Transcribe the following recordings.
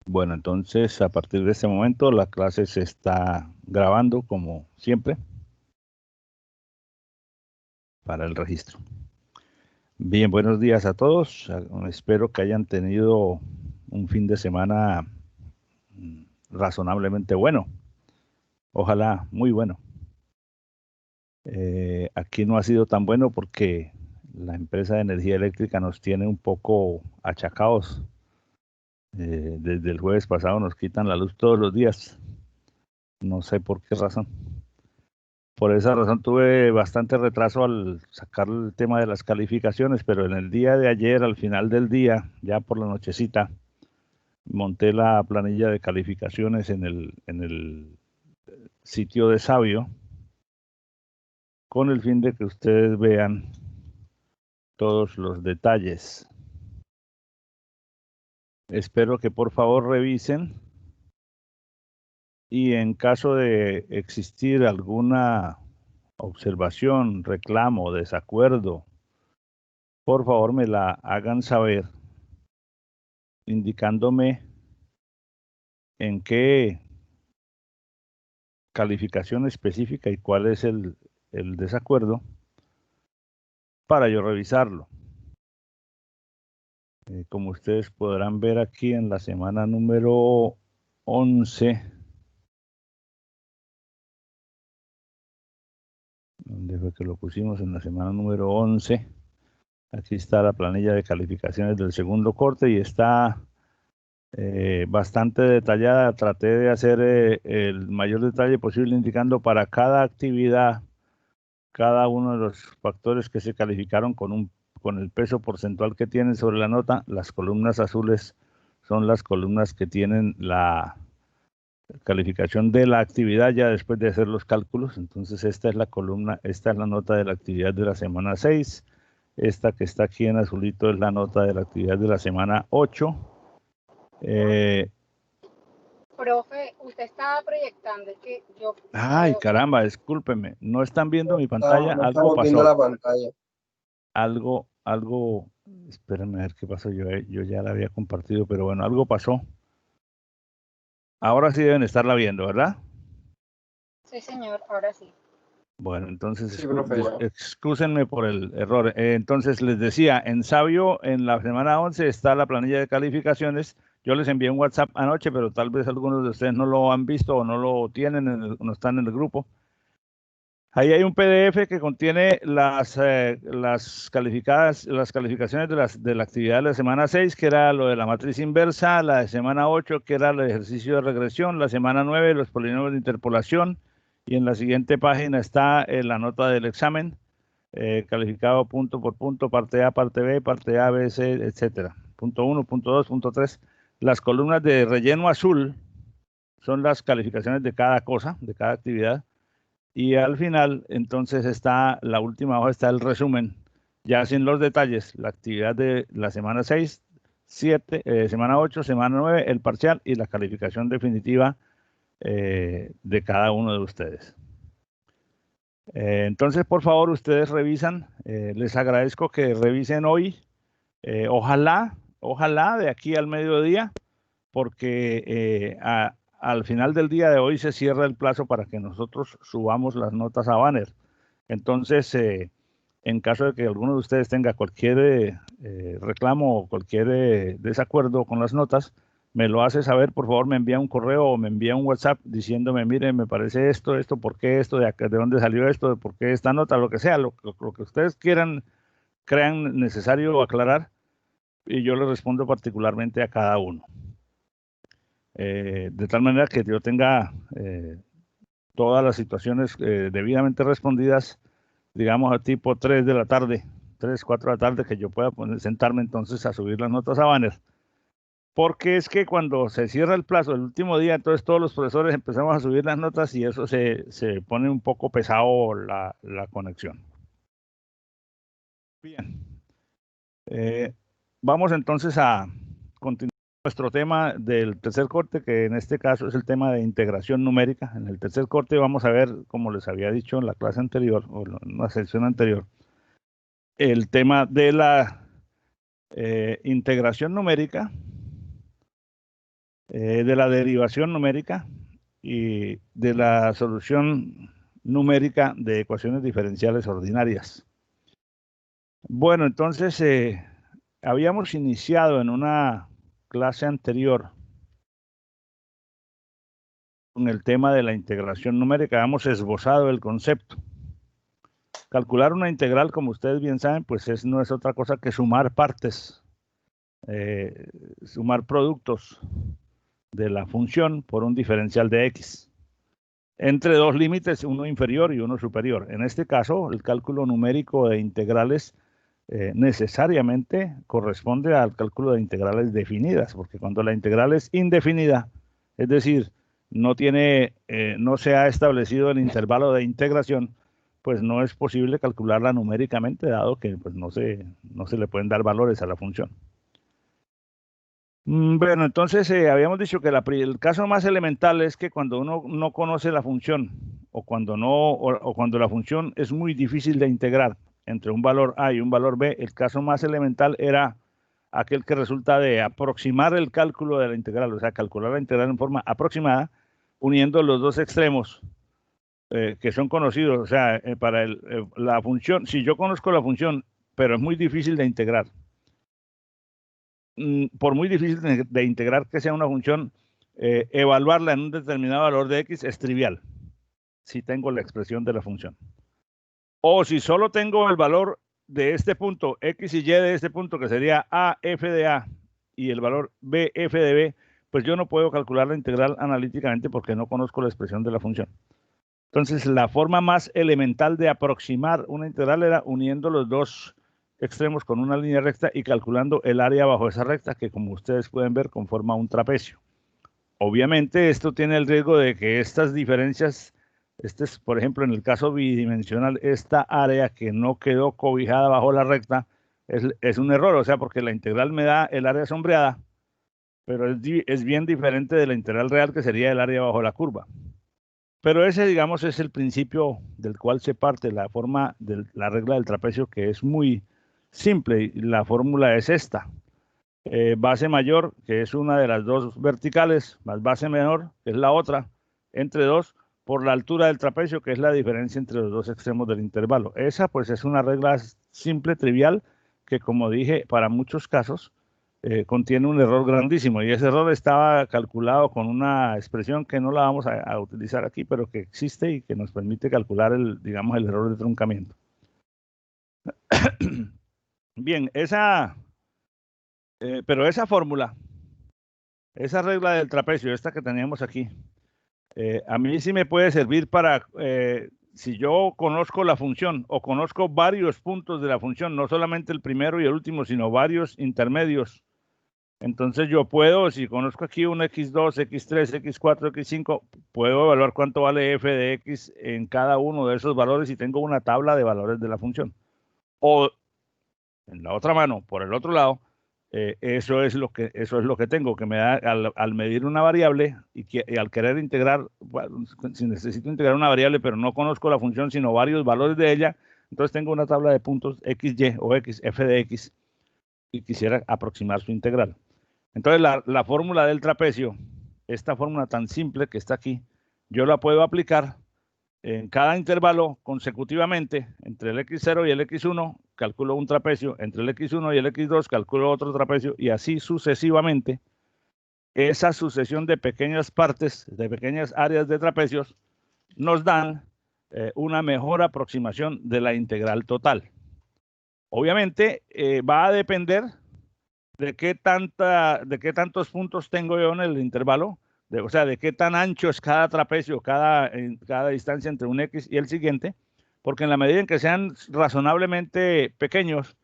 Bueno, entonces a partir de este momento la clase se está grabando como siempre para el registro. Bien, buenos días a todos. Espero que hayan tenido un fin de semana razonablemente bueno. Ojalá muy bueno. Aquí no ha sido tan bueno porque la empresa de energía eléctrica nos tiene un poco achacados. Desde el jueves pasado nos quitan la luz todos los días. No sé por qué razón. Por esa razón tuve bastante retraso al sacar el tema de las calificaciones, pero en el día de ayer, al final del día, ya por la nochecita, monté la planilla de calificaciones en el sitio de Sabio con el fin de que ustedes vean todos los detalles. Espero que por favor revisen y en caso de existir alguna observación, reclamo, desacuerdo, por favor me la hagan saber indicándome en qué calificación específica y cuál es el desacuerdo para yo revisarlo. Como ustedes podrán ver aquí en la semana número 11, donde fue que lo pusimos en la semana número 11, aquí está la planilla de calificaciones del segundo corte y está bastante detallada. Traté de hacer el mayor detalle posible indicando para cada actividad cada uno de los factores que se calificaron con el peso porcentual que tienen sobre la nota. Las columnas azules son las columnas que tienen la calificación de la actividad ya después de hacer los cálculos. Entonces esta es la columna, esta es la nota de la actividad de la semana 6. Esta que está aquí en azulito es la nota de la actividad de la semana 8. Profe, usted estaba proyectando, es que yo no Ay, veo bien. caramba, discúlpeme. ¿No están viendo mi pantalla? No Algo estamos viendo pasó. la pantalla. Algo, espérenme a ver qué pasó. Yo ya la había compartido, pero bueno, algo pasó. Ahora sí deben estarla viendo, ¿verdad? Sí, señor, ahora sí. Bueno, entonces Sí, profe, ya. excúsenme por el error. Entonces les decía, en Sabio, en la semana 11 está la planilla de calificaciones. Yo les envié un WhatsApp anoche, pero tal vez algunos de ustedes no lo han visto o no lo tienen, no están en el grupo. Ahí hay un PDF que contiene las calificaciones de la actividad de la semana 6, que era lo de la matriz inversa, la de semana 8, que era el ejercicio de regresión, la semana 9, los polinomios de interpolación, y en la siguiente página está la nota del examen, calificado punto por punto, parte A, parte B, parte A, B, C, etcétera. Punto 1, punto 2, punto 3. Las columnas de relleno azul son las calificaciones de cada cosa, de cada actividad. Y al final, entonces está la última hoja, está el resumen, ya sin los detalles, la actividad de la semana 6, 7, semana 8, semana 9, el parcial y la calificación definitiva de cada uno de ustedes. Entonces, por favor, ustedes revisan, les agradezco que revisen hoy, ojalá de aquí al mediodía, porque al final del día de hoy se cierra el plazo para que nosotros subamos las notas a Banner. Entonces, en caso de que alguno de ustedes tenga cualquier reclamo o cualquier desacuerdo con las notas, me lo hace saber, por favor, me envía un correo o me envía un WhatsApp diciéndome, mire, me parece esto, ¿por qué esto, de dónde salió esto, por qué esta nota, lo que sea, lo que ustedes crean necesario aclarar, y yo le respondo particularmente a cada uno. De tal manera que yo tenga todas las situaciones debidamente respondidas, digamos a tipo 3 de la tarde, 3, 4 de la tarde, que yo pueda sentarme entonces a subir las notas a Banner. Porque es que cuando se cierra el plazo, el último día, entonces todos los profesores empezamos a subir las notas y eso se pone un poco pesado la conexión. Bien. Vamos entonces a continuar nuestro tema del tercer corte, que en este caso es el tema de integración numérica. En el tercer corte vamos a ver, como les había dicho en la clase anterior, o en la sección anterior, el tema de la integración numérica de la derivación numérica y de la solución numérica de ecuaciones diferenciales ordinarias. Bueno, entonces habíamos iniciado en una clase anterior con el tema de la integración numérica. Habíamos esbozado el concepto. Calcular una integral, como ustedes bien saben, pues no es otra cosa que sumar partes, sumar productos de la función por un diferencial de x entre dos límites, uno inferior y uno superior. En este caso, el cálculo numérico de integrales necesariamente corresponde al cálculo de integrales definidas, porque cuando la integral es indefinida, es decir, no se ha establecido el intervalo de integración, pues no es posible calcularla numéricamente, dado que pues, no se le pueden dar valores a la función. Bueno, entonces habíamos dicho que el caso más elemental es que cuando uno no conoce la función o cuando la función es muy difícil de integrar entre un valor A y un valor B, el caso más elemental era aquel que resulta de aproximar el cálculo de la integral, o sea, calcular la integral en forma aproximada, uniendo los dos extremos que son conocidos. O sea, para la función, si yo conozco la función, pero es muy difícil de integrar, por muy difícil de integrar que sea una función, evaluarla en un determinado valor de x es trivial, si tengo la expresión de la función. O si solo tengo el valor de este punto, x y y de este punto, que sería a f de a, y el valor b f de b, pues yo no puedo calcular la integral analíticamente porque no conozco la expresión de la función. Entonces, la forma más elemental de aproximar una integral era uniendo los dos extremos con una línea recta y calculando el área bajo esa recta, que como ustedes pueden ver conforma un trapecio. Obviamente esto tiene el riesgo de que estas diferencias, por ejemplo en el caso bidimensional, esta área que no quedó cobijada bajo la recta es un error, o sea, porque la integral me da el área sombreada, pero es bien diferente de la integral real, que sería el área bajo la curva. Pero ese, digamos, es el principio del cual se parte la forma de la regla del trapecio, que es muy simple. Y la fórmula es esta. Base mayor, que es una de las dos verticales, más base menor, que es la otra, entre dos, por la altura del trapecio, que es la diferencia entre los dos extremos del intervalo. Esa, pues, es una regla simple, trivial, que, como dije, para muchos casos, contiene un error grandísimo, y ese error estaba calculado con una expresión que no la vamos a utilizar aquí, pero que existe y que nos permite calcular digamos, el error de truncamiento. Bien, pero esa fórmula, esa regla del trapecio, esta que teníamos aquí, a mí sí me puede servir para, si yo conozco la función o conozco varios puntos de la función, no solamente el primero y el último, sino varios intermedios. Entonces yo puedo, si conozco aquí un x2, x3, x4, x5, puedo evaluar cuánto vale f de x en cada uno de esos valores y tengo una tabla de valores de la función. O en la otra mano, por el otro lado, eso es lo que tengo, que me da al medir una variable y al querer integrar, bueno, si necesito integrar una variable, pero no conozco la función, sino varios valores de ella, entonces tengo una tabla de puntos x, y o x, f de x, y quisiera aproximar su integral. Entonces, la fórmula del trapecio, esta fórmula tan simple que está aquí, yo la puedo aplicar en cada intervalo consecutivamente. Entre el x0 y el x1 calculo un trapecio, entre el x1 y el x2 calculo otro trapecio, y así sucesivamente. Esa sucesión de pequeñas partes, de pequeñas áreas de trapecios, nos dan una mejor aproximación de la integral total. Obviamente va a depender de qué tantos puntos tengo yo en el intervalo, o sea, de qué tan ancho es cada trapecio, cada distancia entre un X y el siguiente, porque en la medida en que sean razonablemente pequeños,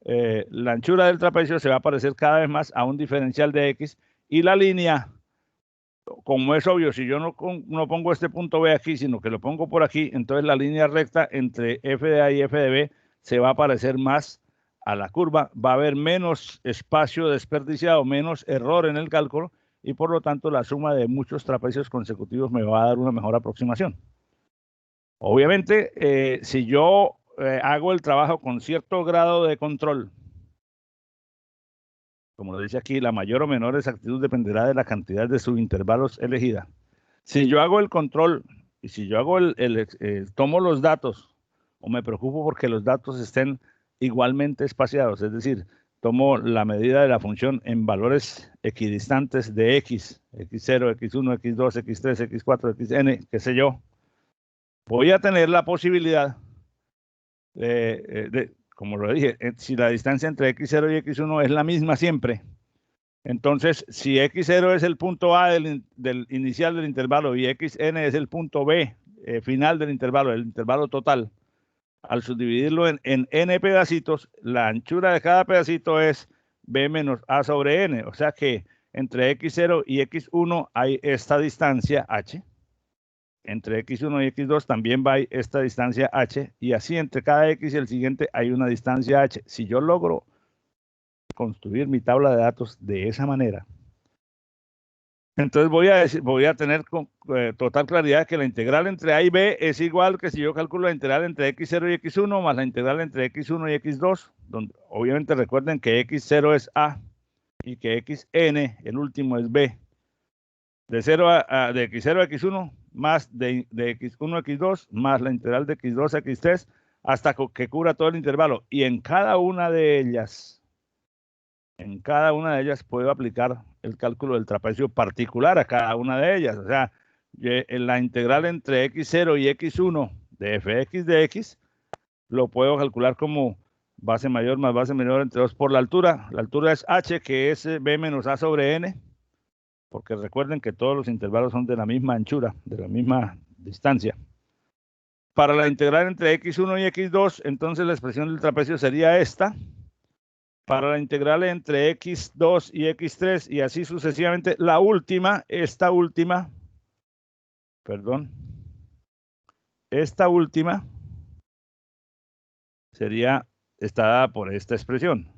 la anchura del trapecio se va a parecer cada vez más a un diferencial de X, y la línea, como es obvio, si yo no pongo este punto B aquí, sino que lo pongo por aquí, entonces la línea recta entre f de A y f de B se va a parecer más a la curva, va a haber menos espacio desperdiciado, menos error en el cálculo, y por lo tanto la suma de muchos trapecios consecutivos me va a dar una mejor aproximación. Obviamente, si yo hago el trabajo con cierto grado de control, como lo dice aquí, la mayor o menor exactitud dependerá de la cantidad de subintervalos elegida. Si yo hago el control y si yo hago tomo los datos o me preocupo porque los datos estén igualmente espaciados, es decir, tomo la medida de la función en valores equidistantes de x, x0, x1, x2, x3, x4, xn, qué sé yo, voy a tener la posibilidad como lo dije, si la distancia entre x0 y x1 es la misma siempre, entonces si x0 es el punto A del inicial del intervalo y xn es el punto B final del intervalo, el intervalo total, al subdividirlo en n pedacitos, la anchura de cada pedacito es b menos a sobre n, o sea que entre x0 y x1 hay esta distancia h, entre x1 y x2 también va esta distancia h, y así entre cada x y el siguiente hay una distancia h. Si yo logro construir mi tabla de datos de esa manera, entonces voy a tener con total claridad que la integral entre a y b es igual que si yo calculo la integral entre x0 y x1 más la integral entre x1 y x2, donde obviamente recuerden que x0 es a y que xn, el último, es b. De x0 a x1 más de x1 a x2 más la integral de x2 a x3 hasta que cubra todo el intervalo. Y en cada una de ellas puedo aplicar el cálculo del trapecio particular a cada una de ellas. O sea, la integral entre x0 y x1 de fx de x lo puedo calcular como base mayor más base menor entre 2 por la altura. La altura es h, que es b menos a sobre n, porque recuerden que todos los intervalos son de la misma anchura, de la misma distancia. Para la integral entre x1 y x2, entonces la expresión del trapecio sería esta. Para la integral entre x2 y x3 y así sucesivamente, esta última está dada por esta expresión.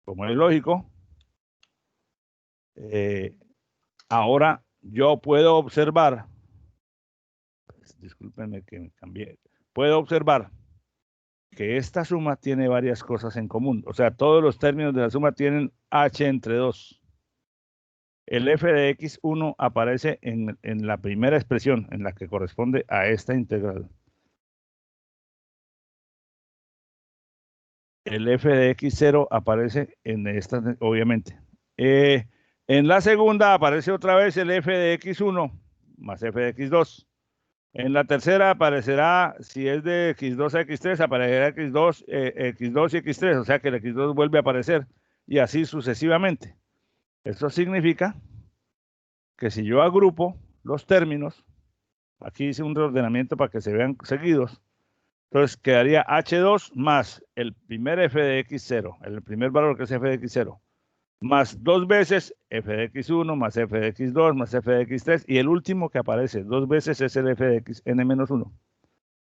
Como es lógico, ahora yo puedo observar, discúlpenme que me cambié, puedo observar que esta suma tiene varias cosas en común. O sea, todos los términos de la suma tienen h entre 2. El f de x1 aparece en la primera expresión, en la que corresponde a esta integral. El f de x0 aparece en esta, obviamente. En la segunda aparece otra vez el f de x1 más f de x2. En la tercera aparecerá, si es de x2 a x3, aparecerá x2 y x3, o sea que el x2 vuelve a aparecer, y así sucesivamente. Eso significa que si yo agrupo los términos, aquí hice un reordenamiento para que se vean seguidos, entonces quedaría h2 más el primer f de x0, el primer valor que es f de x0, más dos veces f de x1, más f de x2, más f de x3, y el último que aparece dos veces es el f de xn-1.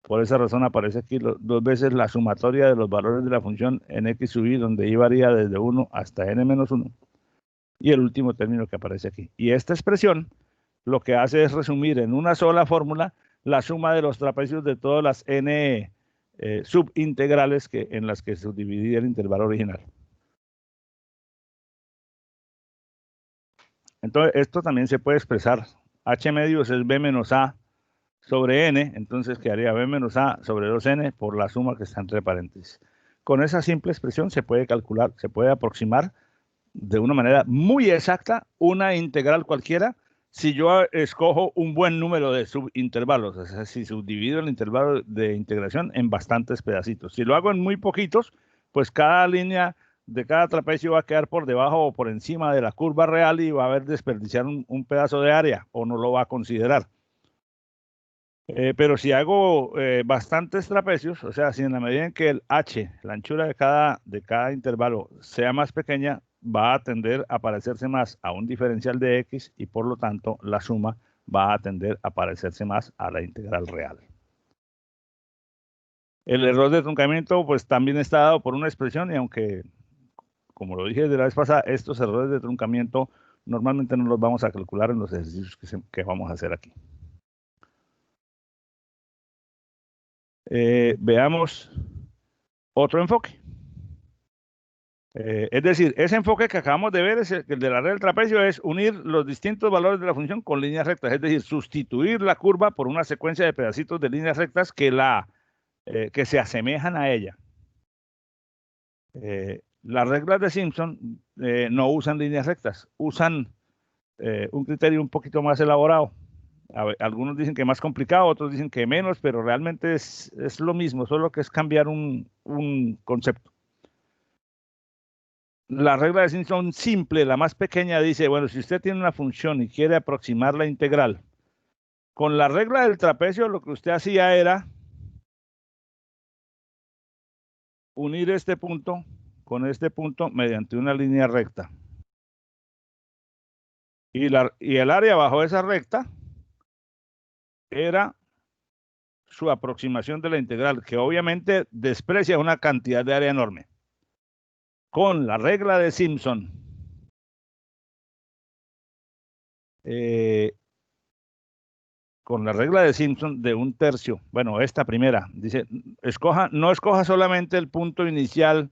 Por esa razón aparece aquí dos veces la sumatoria de los valores de la función en x sub i, donde i varía desde 1 hasta n-1, y el último término que aparece aquí. Y esta expresión lo que hace es resumir en una sola fórmula la suma de los trapecios de todas las n subintegrales en las que se subdividía el intervalo original. Entonces, esto también se puede expresar. H medios es b menos a sobre n, entonces quedaría b menos a sobre 2n por la suma que está entre paréntesis. Con esa simple expresión se puede calcular, se puede aproximar de una manera muy exacta una integral cualquiera si yo escojo un buen número de subintervalos, o sea, si subdivido el intervalo de integración en bastantes pedacitos. Si lo hago en muy poquitos, pues cada línea de cada trapecio va a quedar por debajo o por encima de la curva real y va a haber desperdiciar un pedazo de área o no lo va a considerar. Pero si hago bastantes trapecios, o sea, si en la medida en que el h, la anchura de cada intervalo, sea más pequeña, va a tender a parecerse más a un diferencial de x y por lo tanto la suma va a tender a parecerse más a la integral real. El error de truncamiento pues también está dado por una expresión y aunque, como lo dije desde la vez pasada, estos errores de truncamiento normalmente no los vamos a calcular en los ejercicios que vamos a hacer aquí. Veamos otro enfoque. Es decir, ese enfoque que acabamos de ver, el de la regla del trapecio, es unir los distintos valores de la función con líneas rectas, es decir, sustituir la curva por una secuencia de pedacitos de líneas rectas que se asemejan a ella. Las reglas de Simpson no usan líneas rectas, usan un criterio un poquito más elaborado. Algunos dicen que más complicado, otros dicen que menos, pero realmente es lo mismo, solo que es cambiar un concepto. La regla de Simpson simple, la más pequeña, dice, bueno, si usted tiene una función y quiere aproximar la integral, con la regla del trapecio lo que usted hacía era unir este punto con este punto mediante una línea recta. Y el área bajo esa recta era su aproximación de la integral, que obviamente desprecia una cantidad de área enorme. Con la regla de Simpson, de un tercio, bueno, esta primera, dice, no escoja solamente el punto inicial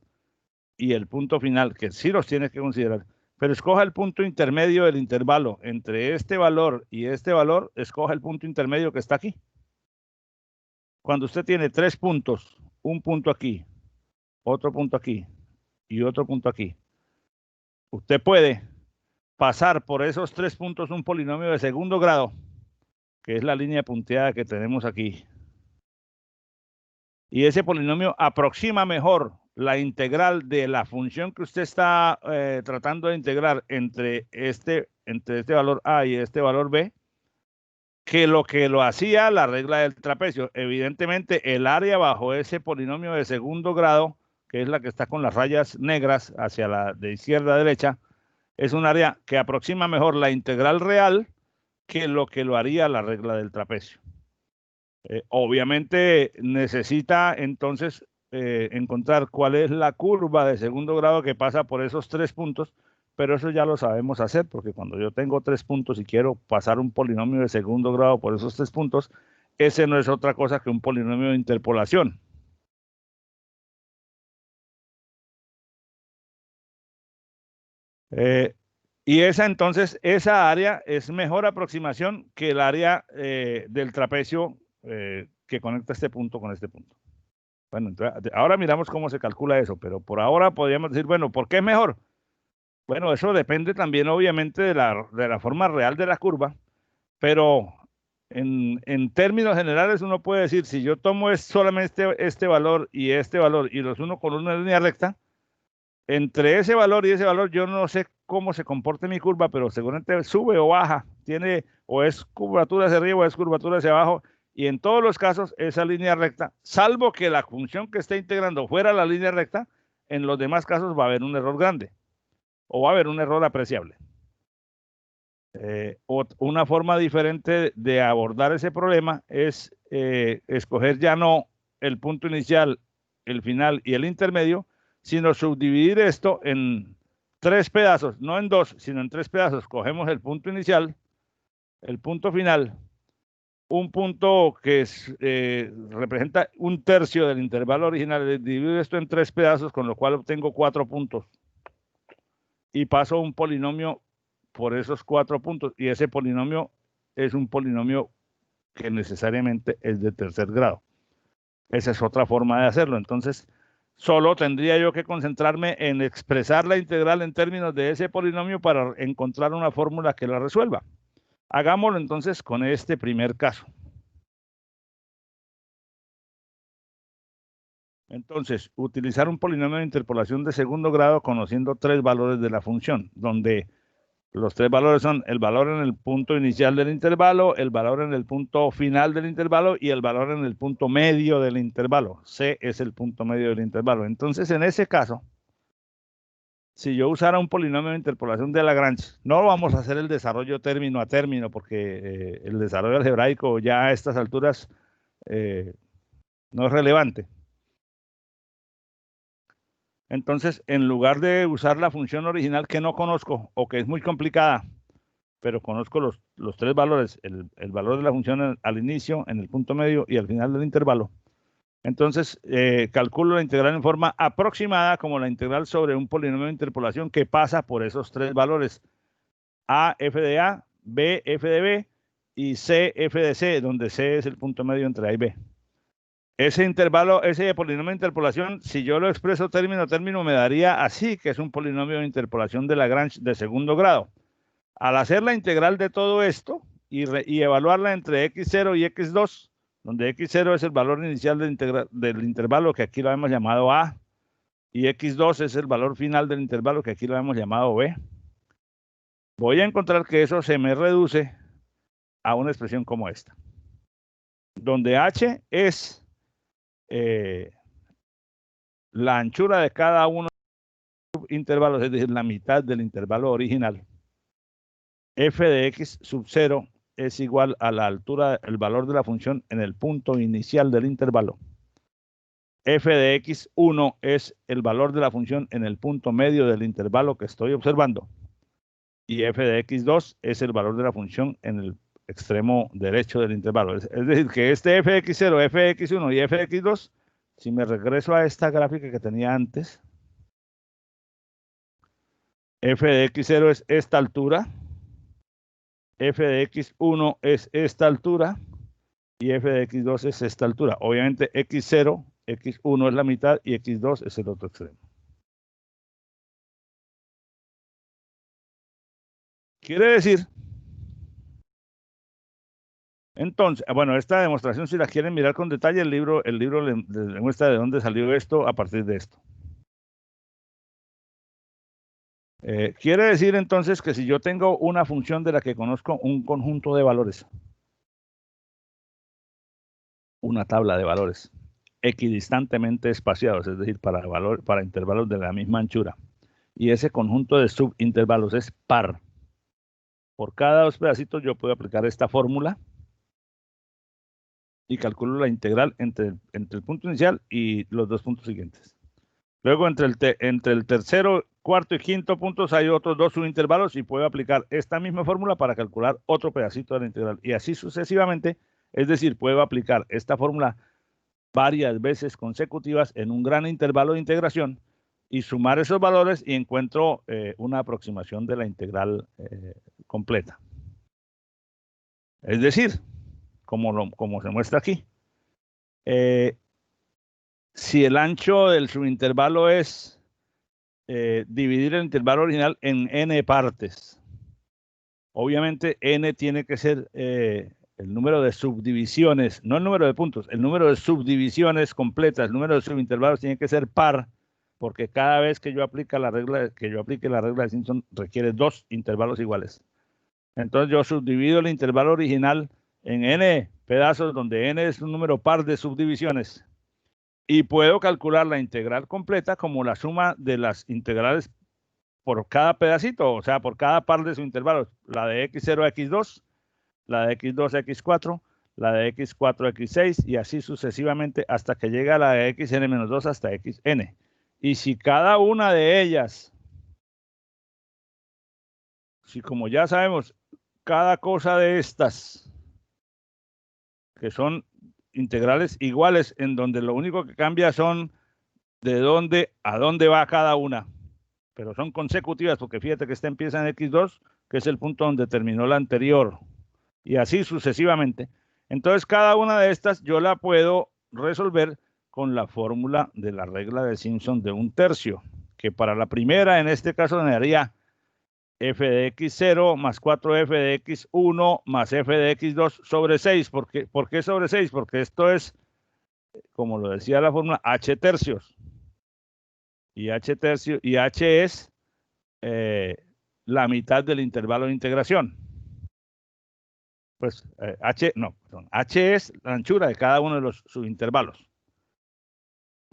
y el punto final, que sí los tienes que considerar, pero escoja el punto intermedio del intervalo entre este valor y este valor, escoja el punto intermedio que está aquí. Cuando usted tiene 3 puntos, un punto aquí, otro punto aquí y otro punto aquí, usted puede pasar por esos 3 puntos un polinomio de segundo grado, que es la línea punteada que tenemos aquí. Y ese polinomio aproxima mejor la integral de la función que usted está tratando de integrar entre este valor A y este valor B, que lo hacía la regla del trapecio. Evidentemente, el área bajo ese polinomio de segundo grado, que es la que está con las rayas negras hacia la de izquierda a derecha, es un área que aproxima mejor la integral real que lo haría la regla del trapecio. Obviamente necesita entonces encontrar cuál es la curva de segundo grado que pasa por esos 3 puntos, pero eso ya lo sabemos hacer, porque cuando yo tengo 3 puntos y quiero pasar un polinomio de segundo grado por esos 3 puntos, ese no es otra cosa que un polinomio de interpolación. Y esa área es mejor aproximación que el área del trapecio que conecta este punto con este punto. Bueno, entonces, ahora miramos cómo se calcula eso, pero por ahora podríamos decir, bueno, ¿por qué es mejor? Bueno, eso depende también obviamente de la forma real de la curva, pero en términos generales uno puede decir, si yo tomo solamente este valor y los uno con una línea recta, entre ese valor y ese valor yo no sé cómo se comporte mi curva, pero seguramente sube o baja, o es curvatura hacia arriba o es curvatura hacia abajo, y en todos los casos esa línea recta, salvo que la función que esté integrando fuera la línea recta, en los demás casos va a haber un error grande o va a haber un error apreciable. Una forma diferente de abordar ese problema es escoger ya no el punto inicial, el final y el intermedio, sino subdividir esto en 3 pedazos, no en 2, sino en 3 pedazos. Cogemos el punto inicial, el punto final, un punto que representa un tercio del intervalo original, divido esto en 3 pedazos, con lo cual obtengo 4 puntos. Y paso un polinomio por esos 4 puntos, y ese polinomio es un polinomio que necesariamente es de tercer grado. Esa es otra forma de hacerlo. Entonces, solo tendría yo que concentrarme en expresar la integral en términos de ese polinomio para encontrar una fórmula que la resuelva. Hagámoslo entonces con este primer caso. Entonces, utilizar un polinomio de interpolación de segundo grado conociendo 3 valores de la función, donde los 3 valores son el valor en el punto inicial del intervalo, el valor en el punto final del intervalo y el valor en el punto medio del intervalo. C es el punto medio del intervalo. Entonces, en ese caso, si yo usara un polinomio de interpolación de Lagrange, no vamos a hacer el desarrollo término a término, porque el desarrollo algebraico ya a estas alturas no es relevante. Entonces, en lugar de usar la función original que no conozco o que es muy complicada, pero conozco los 3 valores, el valor de la función al inicio, en el punto medio y al final del intervalo, Entonces, calculo la integral en forma aproximada como la integral sobre un polinomio de interpolación que pasa por esos tres valores: A, f de A, B, f de B y C, f de C, donde C es el punto medio entre A y B. Ese intervalo, ese polinomio de interpolación, si yo lo expreso término a término, me daría así, que es un polinomio de interpolación de Lagrange de segundo grado. Al hacer la integral de todo esto y evaluarla entre x0 y x2, donde x0 es el valor inicial del intervalo, que aquí lo hemos llamado A, y x2 es el valor final del intervalo, que aquí lo hemos llamado B, voy a encontrar que eso se me reduce a una expresión como esta, donde h es la anchura de cada uno de los intervalos, es decir, la mitad del intervalo original. F de x sub 0 es igual a la altura, el valor de la función en el punto inicial del intervalo. F de x1 es el valor de la función en el punto medio del intervalo que estoy observando. Y f de x2 es el valor de la función en el extremo derecho del intervalo. Es decir, que este f de x0, f de x1 y f de x2, si me regreso a esta gráfica que tenía antes, f de x0 es esta altura, f de x1 es esta altura y f de x2 es esta altura. Obviamente x0, x1 es la mitad y x2 es el otro extremo. Quiere decir, entonces, bueno, esta demostración, si la quieren mirar con detalle, el libro le muestra de dónde salió esto a partir de esto. Quiere decir entonces que si yo tengo una función de la que conozco un conjunto de valores, una tabla de valores equidistantemente espaciados, es decir, para intervalos de la misma anchura, y ese conjunto de subintervalos es par, por cada dos pedacitos yo puedo aplicar esta fórmula y calculo la integral entre el punto inicial y los dos puntos siguientes. Luego, entre el tercero, cuarto y quinto puntos hay otros dos subintervalos y puedo aplicar esta misma fórmula para calcular otro pedacito de la integral. Y así sucesivamente, es decir, puedo aplicar esta fórmula varias veces consecutivas en un gran intervalo de integración y sumar esos valores y encuentro una aproximación de la integral completa. Es decir, como se muestra aquí, si el ancho del subintervalo es dividir el intervalo original en n partes, obviamente n tiene que ser el número de subdivisiones, no el número de puntos, el número de subdivisiones completas, el número de subintervalos tiene que ser par, porque cada vez que yo aplique la regla de Simpson requiere dos intervalos iguales. Entonces yo subdivido el intervalo original en n pedazos, donde n es un número par de subdivisiones, y puedo calcular la integral completa como la suma de las integrales por cada pedacito, o sea, por cada par de sus intervalos, la de x0 a x2, la de x2 a x4, la de x4 a x6 y así sucesivamente hasta que llega a la de xn-2 hasta xn. Y si cada una de ellas, si como ya sabemos, cada cosa de estas, que son integrales iguales, en donde lo único que cambia son de dónde a dónde va cada una, pero son consecutivas, porque fíjate que esta empieza en x2, que es el punto donde terminó la anterior, y así sucesivamente. Entonces, cada una de estas yo la puedo resolver con la fórmula de la regla de Simpson de un tercio, que para la primera, en este caso, me daría f de x0 más 4f de x1 más f de x2 sobre 6. ¿Por qué sobre 6? Porque esto es, como lo decía la fórmula, h tercios. Y h es la mitad del intervalo de integración. Pues h es la anchura de cada uno de los subintervalos.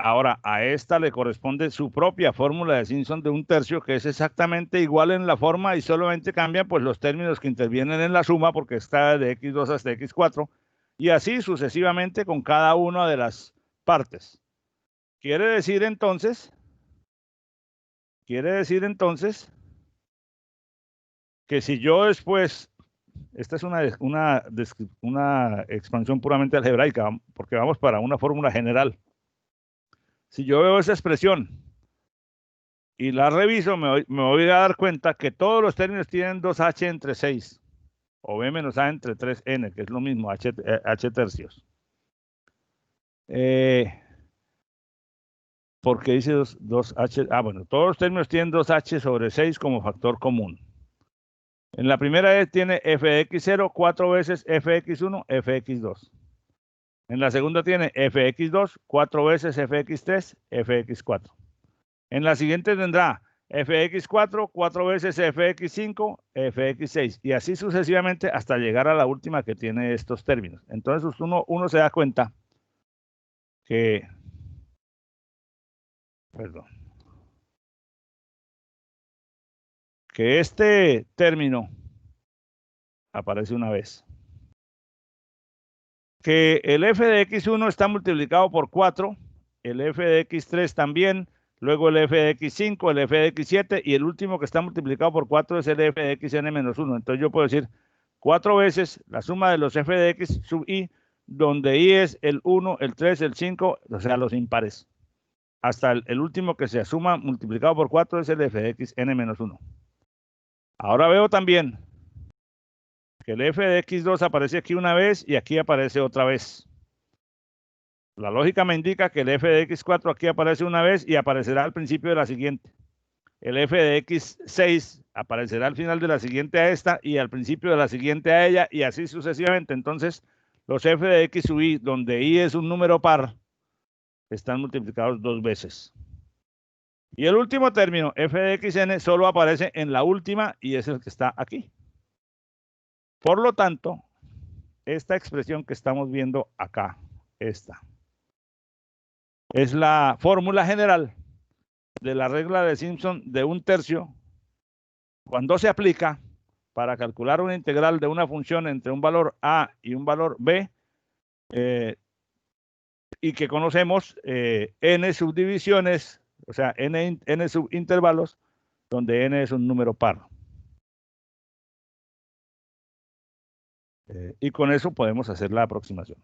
Ahora, a esta le corresponde su propia fórmula de Simpson de un tercio, que es exactamente igual en la forma y solamente cambian pues los términos que intervienen en la suma, porque está de x2 hasta x4, y así sucesivamente con cada una de las partes. Quiere decir entonces que si yo después esta es una expansión puramente algebraica, porque vamos para una fórmula general. Si yo veo esa expresión y la reviso, me voy a dar cuenta que todos los términos tienen 2h entre 6, o b menos a entre 3n, que es lo mismo, h tercios. ¿Por qué dice 2h? Ah, bueno, todos los términos tienen 2h sobre 6 como factor común. En la primera vez tiene f de x0 4 veces f de x1, f de x2. En la segunda tiene f de x2 4 veces f de x3, f de x4. En la siguiente tendrá f de x4 4 veces f de x5, f de x6. Y así sucesivamente hasta llegar a la última que tiene estos términos. Entonces uno se da cuenta que... Perdón. Que este término aparece una vez. Que el f de x1 está multiplicado por 4, el f de x3 también, luego el f de x5, el f de x7 y el último que está multiplicado por 4 es el f de xn menos 1. Entonces yo puedo decir 4 veces la suma de los f de x sub i, donde i es el 1, el 3, el 5, o sea, los impares. Hasta el último que se suma multiplicado por 4 es el f de xn menos 1. Ahora veo también que el f de x2 aparece aquí una vez y aquí aparece otra vez. La lógica me indica que el f de x4 aquí aparece una vez y aparecerá al principio de la siguiente. El f de x6 aparecerá al final de la siguiente a esta y al principio de la siguiente a ella y así sucesivamente. Entonces, los f de x sub i, donde i es un número par, están multiplicados 2 veces. Y el último término, f de xn, solo aparece en la última y es el que está aquí. Por lo tanto, esta expresión que estamos viendo acá, esta, es la fórmula general de la regla de Simpson de 1/3 cuando se aplica para calcular una integral de una función entre un valor a y un valor b y que conocemos n subdivisiones, o sea, n subintervalos, donde n es un número par. Y con eso podemos hacer la aproximación.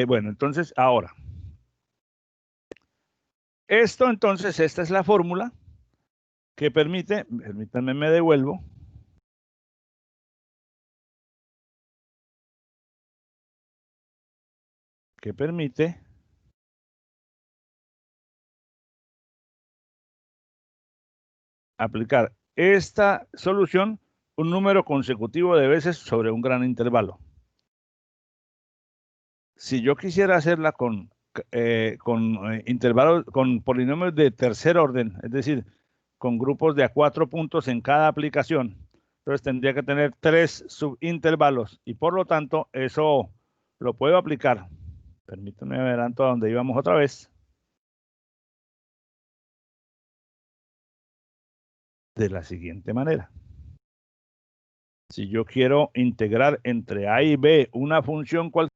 Bueno, entonces ahora. Esta es la fórmula que permite, permítanme, me devuelvo. Que permite aplicar esta solución un número consecutivo de veces sobre un gran intervalo. Si yo quisiera hacerla con intervalos, con polinomios de tercer orden, es decir, con grupos de a 4 puntos en cada aplicación, entonces tendría que tener 3 subintervalos y por lo tanto eso lo puedo aplicar. Permítanme adelanto a donde íbamos otra vez. De la siguiente manera. Si yo quiero integrar entre a y b una función cualquiera,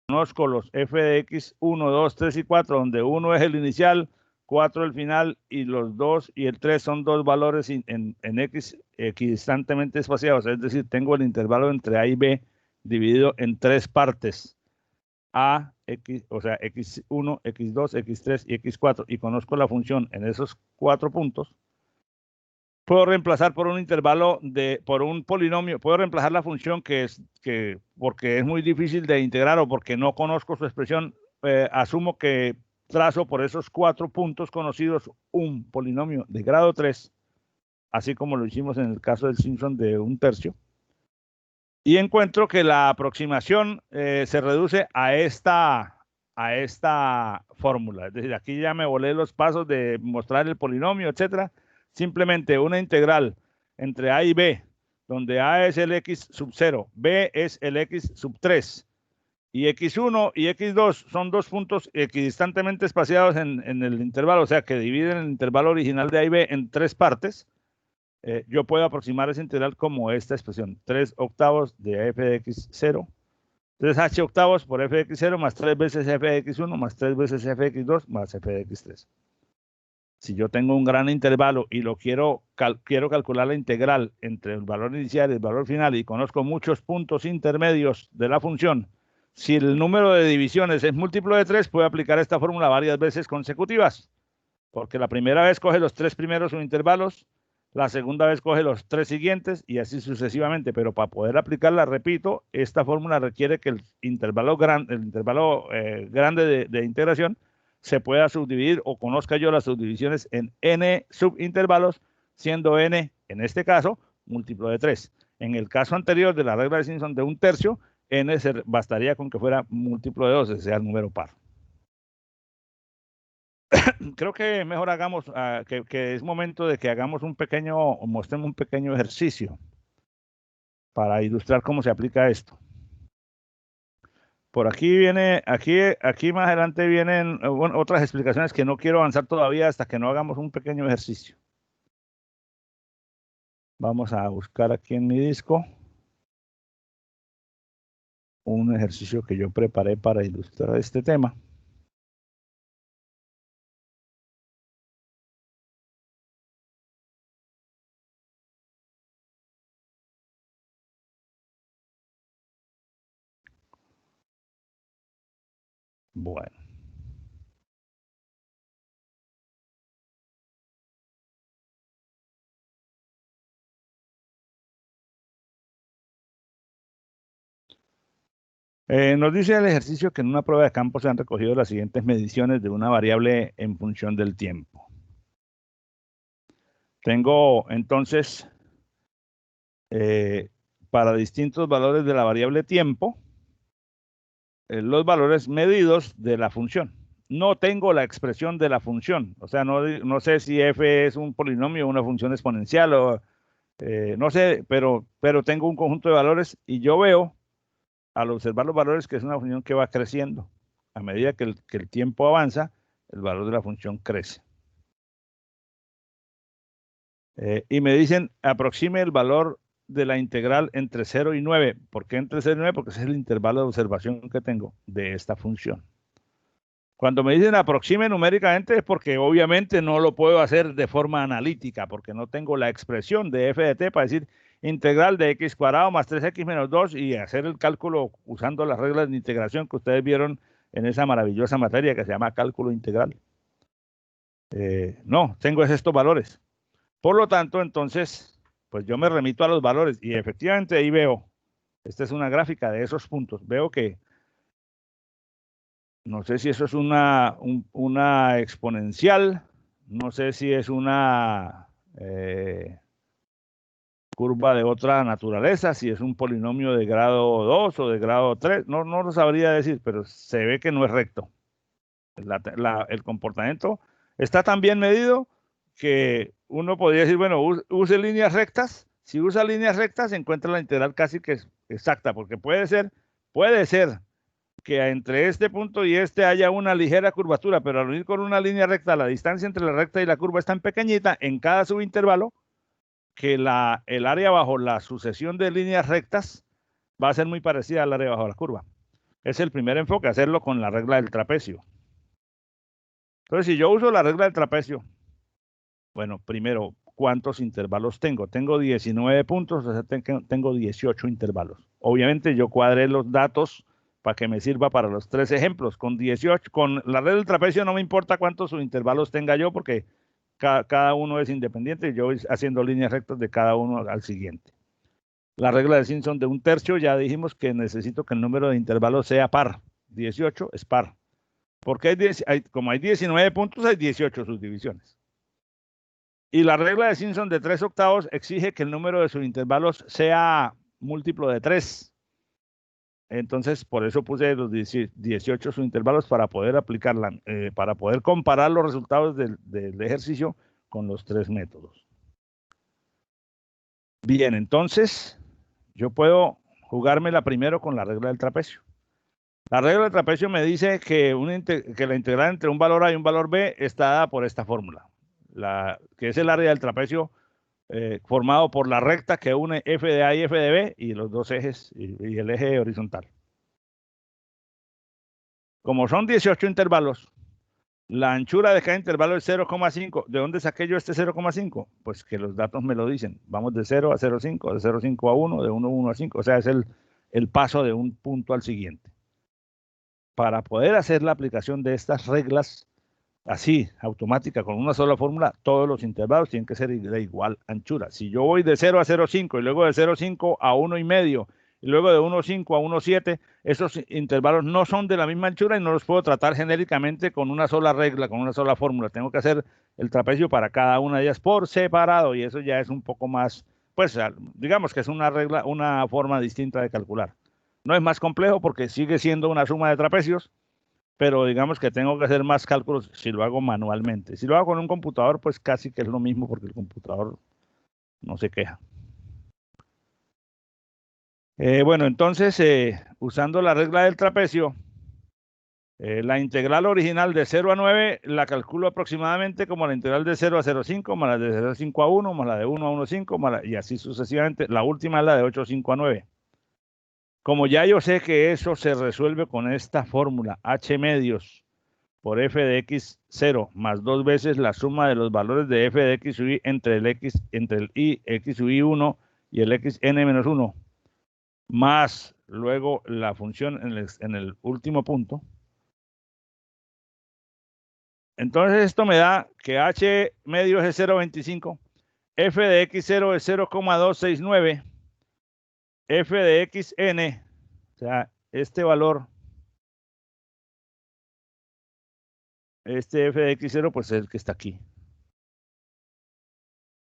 conozco los f de x 1, 2, 3 y 4, donde 1 es el inicial, 4 el final y los 2 y el 3 son dos valores en x equidistantemente espaciados. Es decir, tengo el intervalo entre a y b dividido en 3 partes. A, x, o sea, x1, x2, x3 y x4, y conozco la función en esos 4 puntos. Puedo reemplazar por un intervalo por un polinomio, puedo reemplazar la función porque es muy difícil de integrar o porque no conozco su expresión, asumo que trazo por esos 4 puntos conocidos un polinomio de grado 3, así como lo hicimos en el caso del Simpson de 1/3. Y encuentro que la aproximación se reduce a esta fórmula. Es decir, aquí ya me volé los pasos de mostrar el polinomio, etcétera. Simplemente una integral entre a y b, donde a es el x sub 0, b es el x sub 3, y x1 y x2 son dos puntos equidistantemente espaciados en el intervalo, o sea, que dividen el intervalo original de a y b en 3 partes. Yo puedo aproximar esa integral como esta expresión, 3/8 de f de x0 Entonces h octavos por f de x0 más 3 veces f de x1 más 3 veces f de x2 más f de x3. Si yo tengo un gran intervalo y lo quiero calcular la integral entre el valor inicial y el valor final y conozco muchos puntos intermedios de la función, si el número de divisiones es múltiplo de 3, puedo aplicar esta fórmula varias veces consecutivas, porque la primera vez coge los 3 primeros subintervalos, la segunda vez coge los 3 siguientes y así sucesivamente, pero para poder aplicarla, repito, esta fórmula requiere que el intervalo grande de integración se pueda subdividir o conozca yo las subdivisiones en n subintervalos, siendo n, en este caso, múltiplo de 3. En el caso anterior de la regla de Simpson de 1/3, n bastaría con que fuera múltiplo de 2, sea el número par. Creo que mejor hagamos, que es momento de que hagamos mostremos un pequeño ejercicio para ilustrar cómo se aplica esto. Por aquí viene, aquí más adelante vienen otras explicaciones que no quiero avanzar todavía hasta que no hagamos un pequeño ejercicio. Vamos a buscar aquí en mi disco un ejercicio que yo preparé para ilustrar este tema. Bueno. Nos dice el ejercicio que en una prueba de campo se han recogido las siguientes mediciones de una variable en función del tiempo. Tengo entonces, para distintos valores de la variable tiempo, los valores medidos de la función. No tengo la expresión de la función, o sea, no sé si f es un polinomio o una función exponencial, o no sé, pero tengo un conjunto de valores y yo veo, al observar los valores, que es una función que va creciendo. A medida que el tiempo avanza, el valor de la función crece. Y me dicen, aproxime el valor de la integral entre 0 y 9. ¿Por qué entre 0 y 9? Porque ese es el intervalo de observación que tengo de esta función. Cuando me dicen aproxime numéricamente es porque obviamente no lo puedo hacer de forma analítica, porque no tengo la expresión de f de t para decir integral de x cuadrado más 3x menos 2 y hacer el cálculo usando las reglas de integración que ustedes vieron en esa maravillosa materia que se llama cálculo integral. No, tengo estos valores. Por lo tanto, entonces, pues yo me remito a los valores y efectivamente ahí veo, esta es una gráfica de esos puntos, veo que no sé si eso es una exponencial, no sé si es una curva de otra naturaleza, si es un polinomio de grado 2 o de grado 3, no lo sabría decir, pero se ve que no es recto. El comportamiento está tan bien medido que uno podría decir, bueno, use líneas rectas. Si usa líneas rectas, encuentra la integral casi que exacta, porque puede ser que entre este punto y este haya una ligera curvatura, pero al unir con una línea recta, la distancia entre la recta y la curva es tan pequeñita en cada subintervalo que el área bajo la sucesión de líneas rectas va a ser muy parecida al área bajo la curva. Es el primer enfoque, hacerlo con la regla del trapecio. Entonces, si yo uso la regla del trapecio, bueno, primero, ¿cuántos intervalos tengo? Tengo 19 puntos, o sea, tengo 18 intervalos. Obviamente yo cuadré los datos para que me sirva para los 3 ejemplos. Con 18, con la regla del trapecio no me importa cuántos intervalos tenga yo, porque cada uno es independiente y yo voy haciendo líneas rectas de cada uno al siguiente. La regla de Simpson de 1/3, ya dijimos que necesito que el número de intervalos sea par. 18 es par. Porque como hay 19 puntos, hay 18 subdivisiones. Y la regla de Simpson de 3/8 exige que el número de subintervalos sea múltiplo de 3. Entonces, por eso puse los 18 subintervalos para poder aplicarla, para poder comparar los resultados del ejercicio con los 3 métodos. Bien, entonces, yo puedo jugármela primero con la regla del trapecio. La regla del trapecio me dice que la integral entre un valor A y un valor B está dada por esta fórmula, que es el área del trapecio formado por la recta que une f de A y f de B y los dos ejes y el eje horizontal. Como son 18 intervalos, la anchura de cada intervalo es 0,5. ¿De dónde saqué yo este 0,5? Pues que los datos me lo dicen. Vamos de 0 a 0,5, de 0,5 a 1, de 1 a 5. O sea, es el paso de un punto al siguiente. Para poder hacer la aplicación de estas reglas así, automática, con una sola fórmula, todos los intervalos tienen que ser de igual anchura. Si yo voy de 0 a 0,5 y luego de 0,5 a 1,5 y luego de 1,5 a 1,7, esos intervalos no son de la misma anchura y no los puedo tratar genéricamente con una sola regla, con una sola fórmula. Tengo que hacer el trapecio para cada una de ellas por separado y eso ya es un poco más, pues digamos que es una regla, una forma distinta de calcular. No es más complejo porque sigue siendo una suma de trapecios, pero digamos que tengo que hacer más cálculos si lo hago manualmente. Si lo hago con un computador, pues casi que es lo mismo porque el computador no se queja. Bueno, entonces, usando la regla del trapecio, la integral original de 0 a 9 la calculo aproximadamente como la integral de 0 a 0,5 más la de 0,5 a 1 más la de 1 a 1,5 y así sucesivamente. La última es la de 8,5 a 9. Como ya yo sé que eso se resuelve con esta fórmula h medios por f de x0 más 2 veces la suma de los valores de f de x sub i entre el i x sub i1 y el xn menos 1, más luego la función en el último punto. Entonces esto me da que h medios es 0,25, f de x0 es 0,269, f de xn, o sea, este valor, este f de x0, pues es el que está aquí.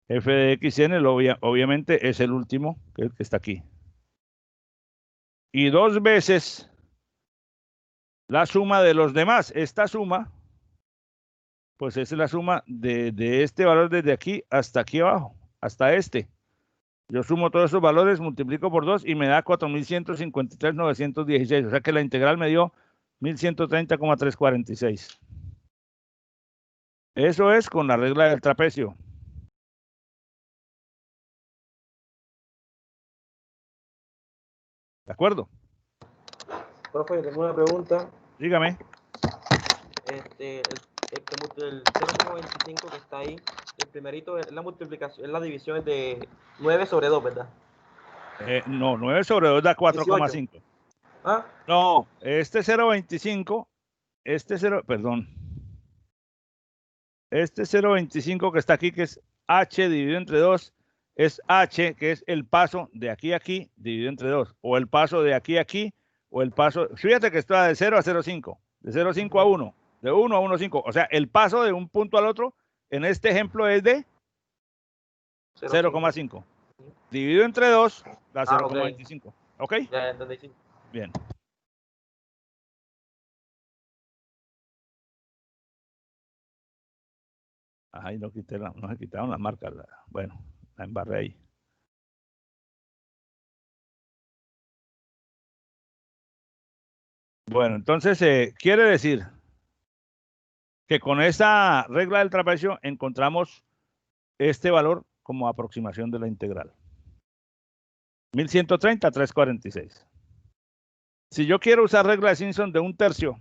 F de xn, obviamente, es el último, que es el que está aquí. Y 2 veces la suma de los demás. Esta suma, pues es la suma de este valor desde aquí hasta aquí abajo, hasta este. Yo sumo todos esos valores, multiplico por 2 y me da 4.153.916. O sea que la integral me dio 1.130,346. Eso es con la regla del trapecio. ¿De acuerdo? Profe, tengo una pregunta. Dígame. El 0,25 que está ahí, el primerito es la multiplicación, es la división de 9 sobre 2, ¿verdad? No, 9 sobre 2 da 4,5. ¿Ah? No, este 0,25, este 0,25 que está aquí, que es h dividido entre 2, es h, que es el paso de aquí a aquí, dividido entre 2, o el paso de aquí a aquí, o el paso, fíjate que está de 0 a 0,5, de 0,5 a 1, de 1 a 1,5, o sea, el paso de un punto al otro, en este ejemplo es de 0,5. Dividido entre 2, da 0,25. ¿Ok? Ya entendí. Bien. Ahí no se quitaron las marcas. Bueno, la embarré ahí. Bueno, entonces quiere decir que con esta regla del trapecio encontramos este valor como aproximación de la integral. 1130, 346. Si yo quiero usar regla de Simpson de 1/3,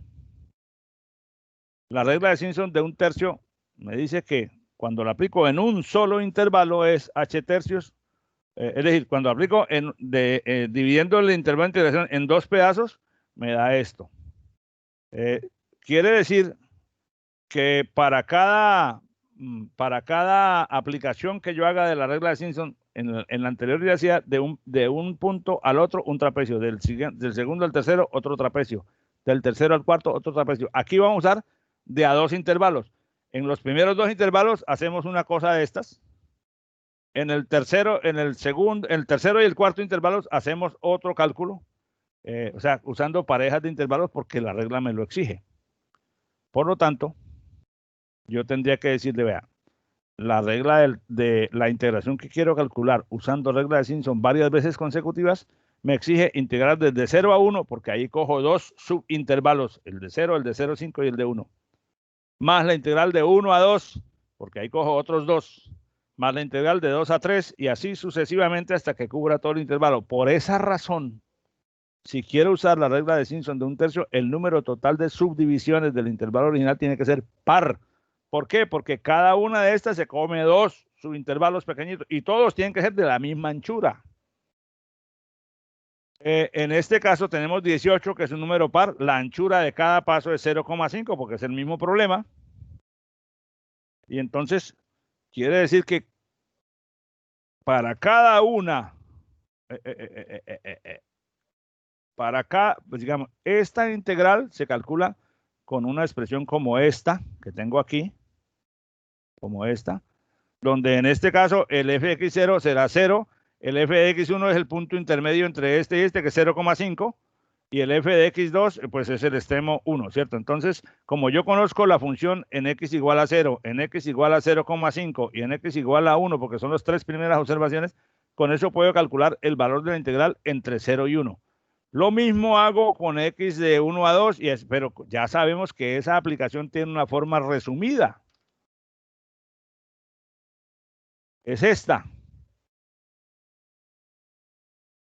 la regla de Simpson de 1/3 me dice que cuando la aplico en un solo intervalo es h tercios, es decir, cuando aplico dividiendo el intervalo de integración en 2 pedazos, me da esto. Quiere decir que para cada aplicación que yo haga de la regla de Simpson, en la anterior ya hacía de un punto al otro un trapecio, del segundo al tercero otro trapecio, del tercero al cuarto otro trapecio. Aquí vamos a usar de a 2 intervalos. En los primeros 2 intervalos hacemos una cosa de estas. En el tercero y el cuarto intervalos hacemos otro cálculo, o sea, usando parejas de intervalos porque la regla me lo exige. Por lo tanto, yo tendría que decirle, vea, la regla de la integración que quiero calcular usando regla de Simpson varias veces consecutivas me exige integrar desde 0 a 1, porque ahí cojo 2 subintervalos, el de 0, el de 0,5 y el de 1. Más la integral de 1 a 2, porque ahí cojo otros 2. Más la integral de 2 a 3 y así sucesivamente hasta que cubra todo el intervalo. Por esa razón, si quiero usar la regla de Simpson de 1/3, el número total de subdivisiones del intervalo original tiene que ser par. ¿Por qué? Porque cada una de estas se come 2 subintervalos pequeñitos y todos tienen que ser de la misma anchura. En este caso tenemos 18, que es un número par. La anchura de cada paso es 0,5 porque es el mismo problema. Y entonces quiere decir que para cada una, para acá, pues digamos, esta integral se calcula con una expresión como esta, que tengo aquí, como esta, donde en este caso el fx0 será 0, el f de x1 es el punto intermedio entre este y este, que es 0,5, y el f de x2, pues es el extremo 1, ¿cierto? Entonces, como yo conozco la función en x igual a 0, en x igual a 0,5 y en x igual a 1, porque son las 3 primeras observaciones, con eso puedo calcular el valor de la integral entre 0 y 1. Lo mismo hago con x de 1 a 2, pero ya sabemos que esa aplicación tiene una forma resumida. Es esta.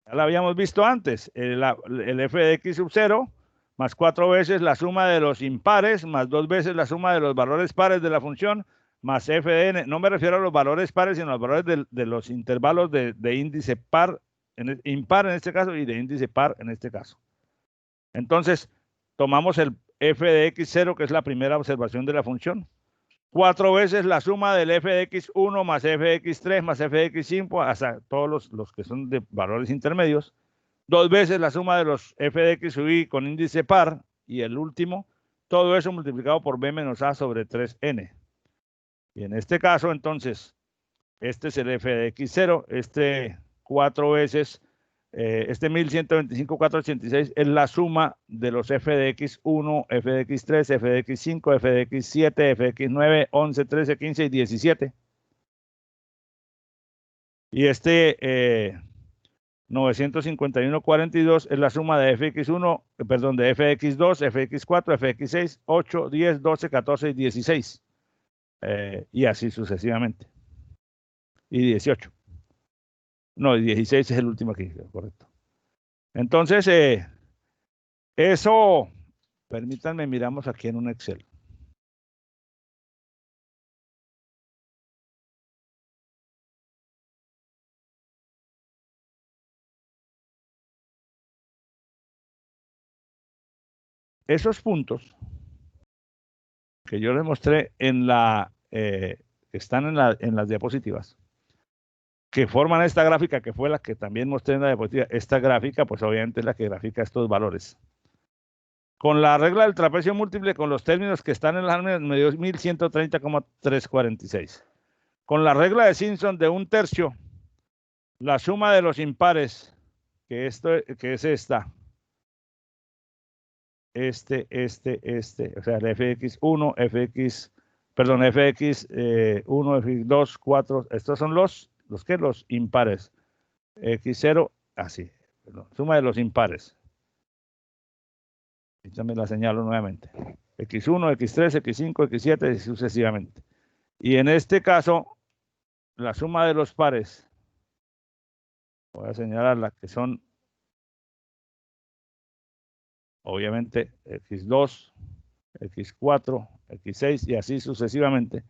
Ya la habíamos visto antes. El f de x sub 0 más 4 veces la suma de los impares, más 2 veces la suma de los valores pares de la función, más f de n. No me refiero a los valores pares, sino a los valores de los intervalos de índice par, impar en este caso, y de índice par en este caso. Entonces, tomamos el f de x0, que es la primera observación de la función. 4 veces la suma del f de x1 más f de x3 más f de x5, hasta todos los que son de valores intermedios. 2 veces la suma de los f de x sub i con índice par. Y el último, todo eso multiplicado por b menos a sobre 3n. Y en este caso, entonces, este es el f de x0, este 4 veces... este 1125,486 es la suma de los f de x1, f de x3, f de x5, f de x7, f de x9, 11, 13, 15 y 17. Y este 951,42 es la suma de fx1, perdón, de fx2, fx4, fx6, 8, 10, 12, 14 y 16. Y así sucesivamente. Y 18. No, 16 es el último aquí, correcto. Entonces, eso, permítanme, miramos aquí en un Excel. Esos puntos que yo les mostré en que están en las diapositivas, que forman esta gráfica, que fue la que también mostré en la diapositiva, esta gráfica, pues obviamente es la que grafica estos valores. Con la regla del trapecio múltiple, con los términos que están en las armas, me dio 1130,346. Con la regla de Simpson de 1/3, la suma de los impares, que es esta, o sea, el fx1, fx1, fx2, 4, estos son los impares. X0, así, suma de los impares. Y también la señalo nuevamente. X1, X3, X5, X7 y sucesivamente. Y en este caso, la suma de los pares, voy a señalarla, que son obviamente X2, X4, X6 y así sucesivamente,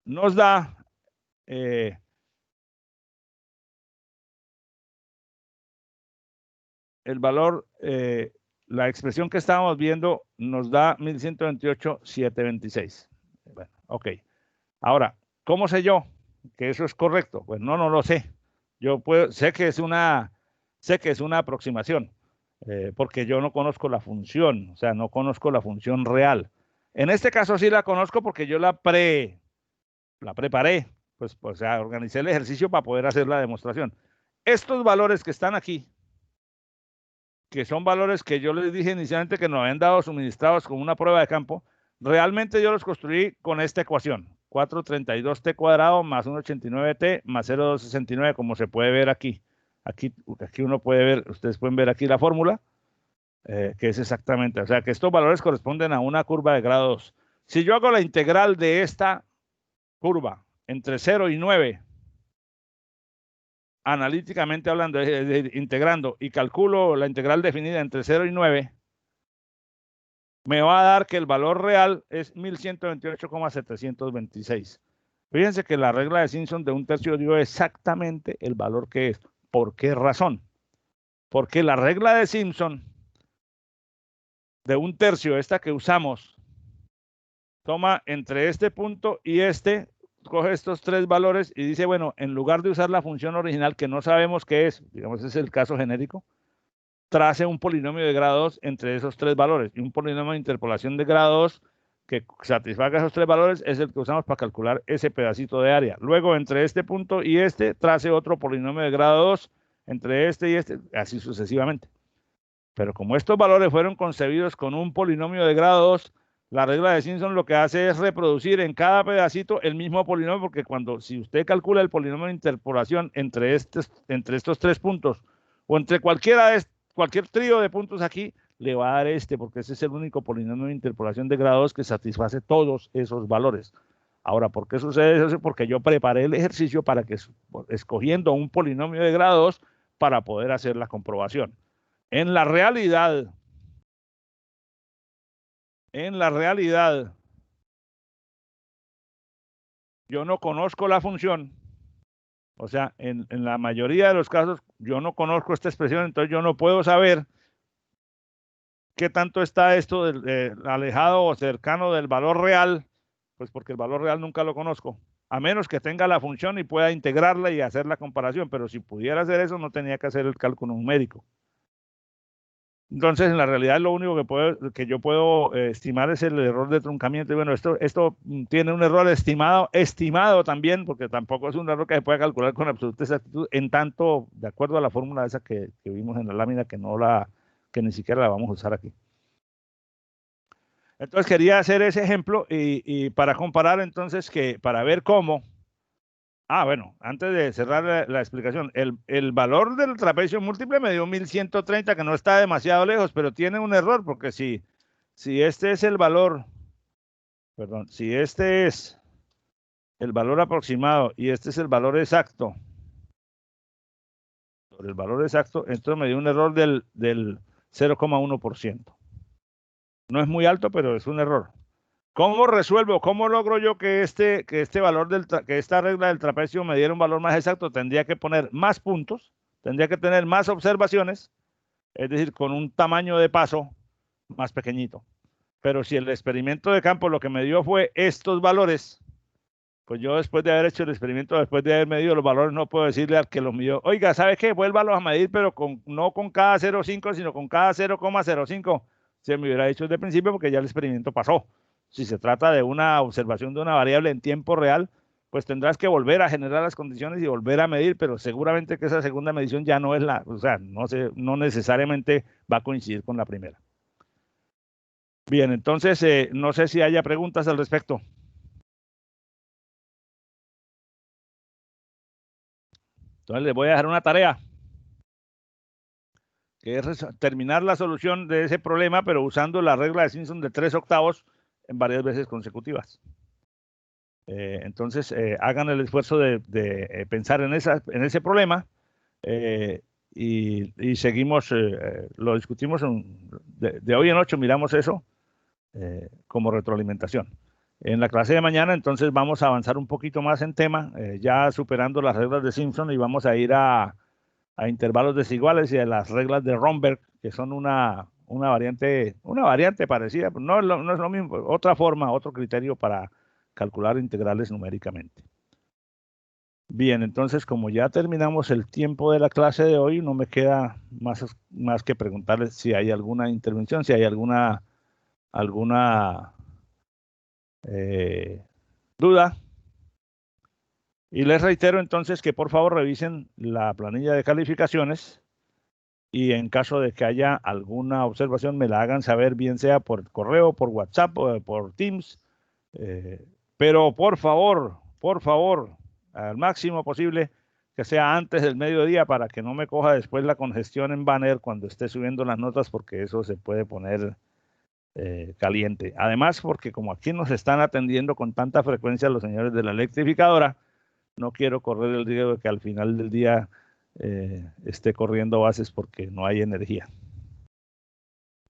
nos da el valor, la expresión que estábamos viendo nos da 1128,726. Bueno, ok. Ahora, ¿cómo sé yo que eso es correcto? Pues no lo sé. Yo sé que es una aproximación, porque yo no conozco la función, o sea, no conozco la función real. En este caso sí la conozco porque yo la preparé, pues, o sea, organicé el ejercicio para poder hacer la demostración. Estos valores que están aquí, que son valores que yo les dije inicialmente que nos habían dado suministrados como una prueba de campo, realmente yo los construí con esta ecuación, 432t cuadrado más 189t más 0,269, como se puede ver aquí. Aquí uno puede ver, ustedes pueden ver aquí la fórmula, que es exactamente, o sea, que estos valores corresponden a una curva de grado 2. Si yo hago la integral de esta curva entre 0 y 9, analíticamente hablando, es decir, integrando y calculo la integral definida entre 0 y 9, me va a dar que el valor real es 1128,726. Fíjense que la regla de Simpson de 1/3 dio exactamente el valor que es. ¿Por qué razón? Porque la regla de Simpson de 1/3, esta que usamos, toma entre este punto y este, coge estos tres valores y dice, bueno, en lugar de usar la función original que no sabemos qué es, digamos, ese es el caso genérico, trace un polinomio de grado 2 entre esos tres valores. Y un polinomio de interpolación de grado 2 que satisfaga esos tres valores es el que usamos para calcular ese pedacito de área. Luego, entre este punto y este, trace otro polinomio de grado 2 entre este y este, así sucesivamente. Pero como estos valores fueron concebidos con un polinomio de grado 2, la regla de Simpson lo que hace es reproducir en cada pedacito el mismo polinomio, porque si usted calcula el polinomio de interpolación entre estos tres puntos o entre cualquier trío de puntos aquí, le va a dar porque ese es el único polinomio de interpolación de grado 2 que satisface todos esos valores. Ahora, ¿por qué sucede eso? Porque yo preparé el ejercicio para que, escogiendo un polinomio de grado 2, para poder hacer la comprobación. En la realidad, yo no conozco la función. O sea, en la mayoría de los casos, yo no conozco esta expresión, entonces yo no puedo saber qué tanto está esto alejado o cercano del valor real, pues porque el valor real nunca lo conozco, a menos que tenga la función y pueda integrarla y hacer la comparación, pero si pudiera hacer eso, no tenía que hacer el cálculo numérico. Entonces, en la realidad, lo único que yo puedo estimar es el error de truncamiento. Y bueno, esto tiene un error estimado también, porque tampoco es un error que se pueda calcular con absoluta exactitud, en tanto, de acuerdo a la fórmula esa que vimos en la lámina, que ni siquiera la vamos a usar aquí. Entonces, quería hacer ese ejemplo y para comparar, entonces, para ver cómo. Bueno, antes de cerrar la explicación, el valor del trapecio múltiple me dio 1130, que no está demasiado lejos, pero tiene un error, porque si este es el valor, perdón, si este es el valor aproximado y este es el valor exacto, entonces me dio un error del 0,1%. No es muy alto, pero es un error. ¿Cómo resuelvo? ¿Cómo logro yo que esta regla del trapecio me diera un valor más exacto? Tendría que poner más puntos, tendría que tener más observaciones, es decir, con un tamaño de paso más pequeñito. Pero si el experimento de campo lo que me dio fue estos valores, pues yo después de haber hecho el experimento, después de haber medido los valores, no puedo decirle al que los midió, oiga, ¿sabe qué? Vuélvalos a medir, pero no con cada 0,5, sino con cada 0,05. Se me hubiera dicho desde el principio porque ya el experimento pasó. Si se trata de una observación de una variable en tiempo real, pues tendrás que volver a generar las condiciones y volver a medir, pero seguramente que esa segunda medición ya no es no necesariamente va a coincidir con la primera. Bien, entonces, no sé si haya preguntas al respecto. Entonces les voy a dejar una tarea, que es terminar la solución de ese problema, pero usando la regla de Simpson de 3/8 en varias veces consecutivas. Entonces, hagan el esfuerzo de pensar en ese problema y seguimos, lo discutimos de hoy en 8, miramos eso como retroalimentación. En la clase de mañana, entonces, vamos a avanzar un poquito más en tema, ya superando las reglas de Simpson, y vamos a ir a intervalos desiguales y a las reglas de Romberg, que son una variante parecida, pero no es lo mismo, otra forma, otro criterio para calcular integrales numéricamente. Bien, entonces, como ya terminamos el tiempo de la clase de hoy, no me queda más que preguntarles si hay alguna intervención, si hay alguna duda. Y les reitero entonces que por favor revisen la planilla de calificaciones y en caso de que haya alguna observación me la hagan saber, bien sea por correo, por WhatsApp o por Teams. Pero por favor, al máximo posible, que sea antes del mediodía para que no me coja después la congestión en Banner cuando esté subiendo las notas, porque eso se puede poner caliente. Además, porque como aquí nos están atendiendo con tanta frecuencia los señores de la electrificadora, no quiero correr el riesgo de que al final del día esté corriendo bases porque no hay energía.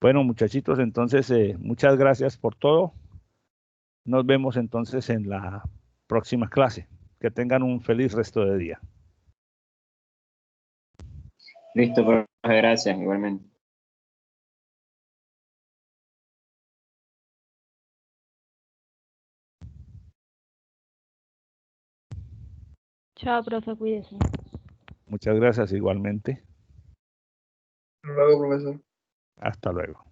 Bueno, muchachitos, entonces muchas gracias por todo. Nos vemos entonces en la próxima clase. Que tengan un feliz resto de día. Listo, profe, gracias, igualmente. Chao, profe, cuídese. Muchas gracias igualmente. Hasta luego, profesor. Hasta luego.